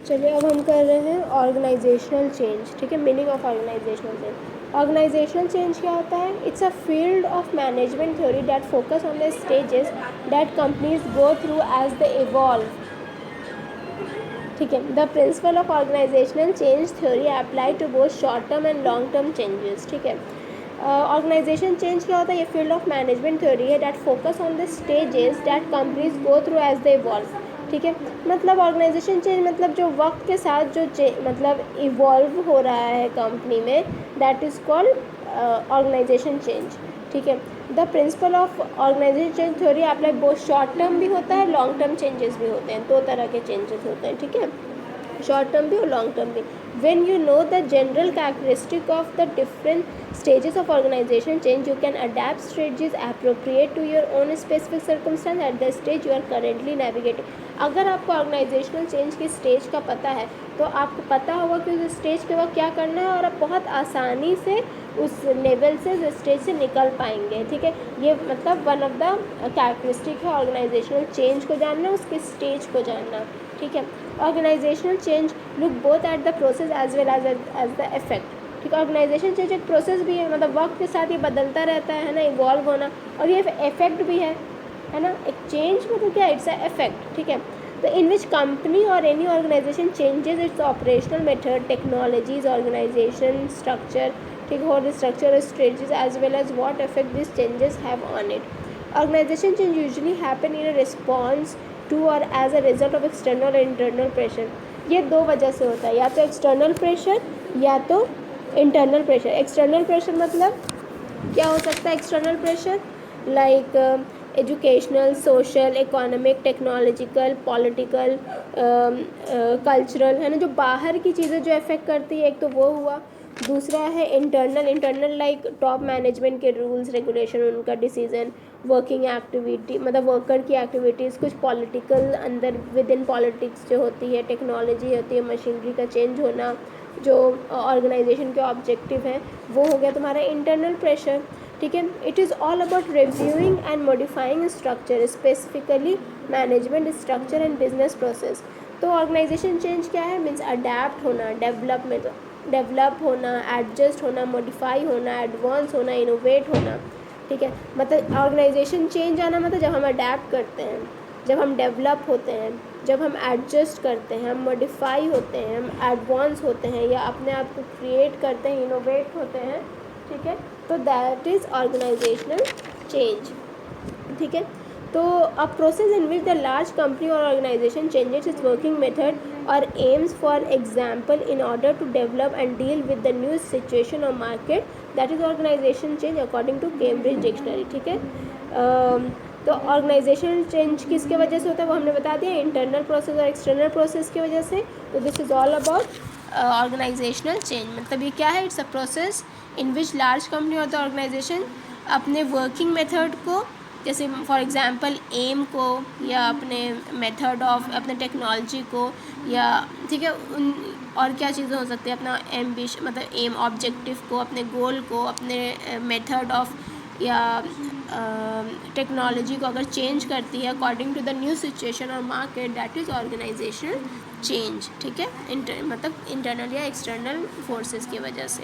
चलिए अब हम कर रहे हैं ऑर्गेनाइजेशनल चेंज, ठीक है। Meaning of organisational change. Organisational change क्या होता है? It's a field of management theory that focus on the stages that companies go through as they evolve, ठीक है। The principle of organisational change theory apply to both short term and long term changes, ठीक है। Organisation change क्या होता है? ये field of management theory है that focus on the stages that companies go through as they evolve, ठीक है। मतलब ऑर्गेनाइजेशन चेंज मतलब जो वक्त के साथ जो मतलब इवॉल्व हो रहा है कंपनी में, that is called organisation change, ठीक है। The principle of organisation change theory apply both short term भी होता है, लॉन्ग टर्म चेंजेस भी होते हैं, दो तरह के चेंजेस होते हैं, ठीक है। शॉर्ट टर्म भी और लॉन्ग टर्म भी। when you know the general characteristic of the different stages of organization change, you can adapt strategies appropriate to your own specific circumstance at the stage you are currently navigating। अगर आपको organisational change की stage का पता है तो आपको पता होगा कि उस स्टेज पे वक्त क्या करना है और आप बहुत आसानी से उस लेवल से उस स्टेज से निकल पाएंगे, ठीक है। ये मतलब वन ऑफ द कैरेक्टरिस्टिक है ऑर्गेनाइजेशनल चेंज को जानना, उसके स्टेज को जानना, ठीक है। Organisational change look both at the process as well as the effect, ठीक है। ऑर्गेनाइजेशन चेंज एक प्रोसेस भी है, मतलब वक्त के साथ ये बदलता रहता है ना, इवॉल्व होना, और ये इफेक्ट भी है ना। एक चेंज मतलब क्या? इट्स अ इफेक्ट, ठीक है। तो इन विच कंपनी और any organisation changes its operational method, technologies, organisation structure, ठीक है, और स्ट्रक्चर और strategies as well as what effect this changes have on it. Organisation change usually happen in a response to और as a result of external और internal pressure. ये दो वजह से होता है, या तो एक्सटर्नल प्रेशर या तो इंटरनल प्रेशर। एक्सटर्नल प्रेशर मतलब क्या हो सकता है? External pressure like educational, social, economic, technological, political, cultural, है ना, जो बाहर की चीज़ें जो इफेक्ट करती है, एक तो वो हुआ। दूसरा है इंटरनल लाइक टॉप मैनेजमेंट के रूल्स रेगुलेशन, उनका डिसीजन, वर्किंग एक्टिविटी मतलब वर्कर की एक्टिविटीज़, कुछ पॉलिटिकल अंदर विद इन पॉलिटिक्स जो होती है, टेक्नोलॉजी होती है, मशीनरी का चेंज होना, जो ऑर्गेनाइजेशन के ऑब्जेक्टिव हैं, वो हो गया तुम्हारा इंटरनल प्रेशर, ठीक है। It is all about reviewing and modifying structure, specifically management structure and business process. तो ऑर्गेनाइजेशन चेंज क्या है? मीन्स अडेप्ट होना, डेवलप होना, एडजस्ट होना, मॉडिफाई होना, एडवांस होना, इनोवेट होना, ठीक है। मतलब ऑर्गेनाइजेशन चेंज आना मतलब जब हम अडेप्ट करते हैं, जब हम डेवलप होते हैं, जब हम एडजस्ट करते हैं, हम मॉडिफाई होते हैं, हम एडवांस होते हैं, या अपने आप को क्रिएट करते हैं, इनोवेट होते हैं, ठीक है। तो दैट इज़ ऑर्गेनाइजेशनल चेंज, ठीक है। तो a process in which the large company और organization changes its working method और aims for example in order to develop and deal with the new situation of market, that is organization change according to Cambridge dictionary, ठीक है। तो organisation change किसके वजह से होता है वो हमने बता दिया, इंटरनल प्रोसेस और एक्सटर्नल प्रोसेस की वजह से। तो this is all about organisational change. मतलब ये क्या है? It's a process in which large company और द ऑर्गेनाइजेशन अपने वर्किंग मेथड को, जैसे फॉर एग्जांपल एम को, या अपने मेथड ऑफ अपने टेक्नोलॉजी को, या ठीक है उन और क्या चीज़ें हो सकती है, अपना एम्बिशन मतलब एम ऑब्जेक्टिव को, अपने गोल को, अपने मेथड ऑफ या टेक्नोलॉजी को अगर चेंज करती है according to the new situation और market, that is organizational change, ठीक है। मतलब इंटरनल या एक्सटर्नल फोर्सेस की वजह से।